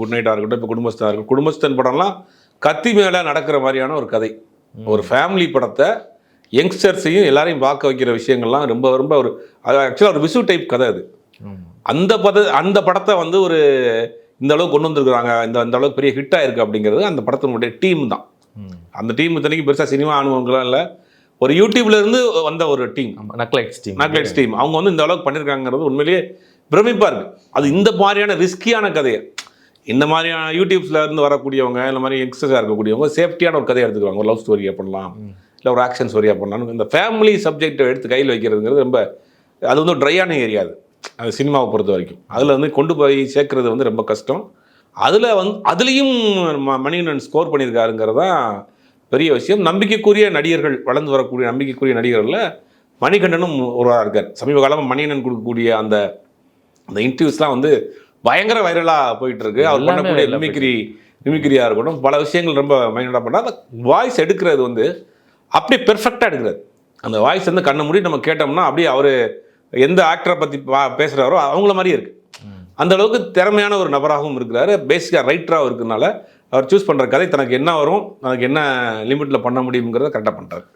Good நைட்டாக இருக்கட்டும், இப்போ குடும்பஸ்தனாக இருக்கட்டும், குடும்பஸ்தன் படம்லாம் கத்தி மேலே நடக்கிற மாதிரியான ஒரு கதை. ஒரு ஃபேமிலி படத்தை யங்ஸ்டர்ஸையும் எல்லாரையும் பார்க்க வைக்கிற விஷயங்கள்லாம் ரொம்ப ரொம்ப ஒரு ஆக்சுவலாக ஒரு விசு டைப் கதை அது. அந்த படத்தை வந்து ஒரு இந்த அளவுக்கு கொண்டு வந்திருக்கிறாங்க, இந்த அளவுக்கு பெரிய ஹிட் ஆயிருக்கு அப்படிங்கிறது அந்த படத்தினுடைய டீம் தான். அந்த டீம் இத்தனைக்கு பெருசாக சினிமா அனுபவங்கள்லாம் இல்லை, ஒரு யூடியூப்ல இருந்து வந்த ஒரு டீம், நக்லைட்ஸ் டீம். அவங்க வந்து இந்த அளவுக்கு பண்ணியிருக்காங்கிறது உண்மையிலேயே பிரமிப்பாக இருக்குது. அது இந்த மாதிரியான ரிஸ்கியான கதையை, இந்த மாதிரியான யூடியூப்ஸில் இருந்து வரக்கூடியவங்க, இந்த மாதிரி யங்ஸ்டர்ஸாக இருக்கக்கூடியவங்க சேஃப்டியான ஒரு கதையை எடுத்துக்குவாங்க. ஒரு லவ் ஸ்டோரியாக பண்ணலாம், இல்லை ஒரு ஆக்ஷன் ஸ்டோரியாக பண்ணலாம். இந்த ஃபேமிலி சப்ஜெக்டை எடுத்து கையில் வைக்கிறதுங்கிறது ரொம்ப, அது வந்து ட்ரையான ஏரியா அது சினிமாவை பொறுத்த வரைக்கும். அதில் வந்து கொண்டு போய் சேர்க்கறது வந்து ரொம்ப கஷ்டம். அதுலேயும் மணிகண்டன் ஸ்கோர் பண்ணியிருக்காருங்கிறது தான் பெரிய விஷயம். நம்பிக்கைக்குரிய நடிகர்கள், வளர்ந்து வரக்கூடிய நம்பிக்கைக்குரிய நடிகர்களில் மணிகண்டனும் ஒருவராக இருக்கார். சமீப காலமாக மணிகண்டன் கொடுக்கக்கூடிய அந்த இன்டர்வியூஸ்லாம் வந்து பயங்கர வைரலாக போயிட்டு இருக்கு. அவர் பண்ணக்கூடிய மிமிக்ரியாக இருக்கட்டும், பல விஷயங்கள் ரொம்ப மைனடாக பண்ணால் அந்த வாய்ஸ் எடுக்கிறது வந்து அப்படியே பெர்ஃபெக்டாக எடுக்கிறார். அந்த வாய்ஸ் வந்து கண்ணை மூடி நம்ம கேட்டோம்னா அப்படியே அவர் எந்த ஆக்டரை பற்றி பேசுகிறாரோ அவங்கள மாதிரியே இருக்குது. அந்த அளவுக்கு திறமையான ஒரு நபராகவும் இருக்கிறாரு. பேசிக்காக ரைட்டராகவும் இருக்கிறதுனால அவர் சூஸ் பண்ணுற கதை தனக்கு என்ன வரும், தனக்கு என்ன லிமிட்டில் பண்ண முடியுங்கிறத கரெக்டாக பண்ணுறாரு.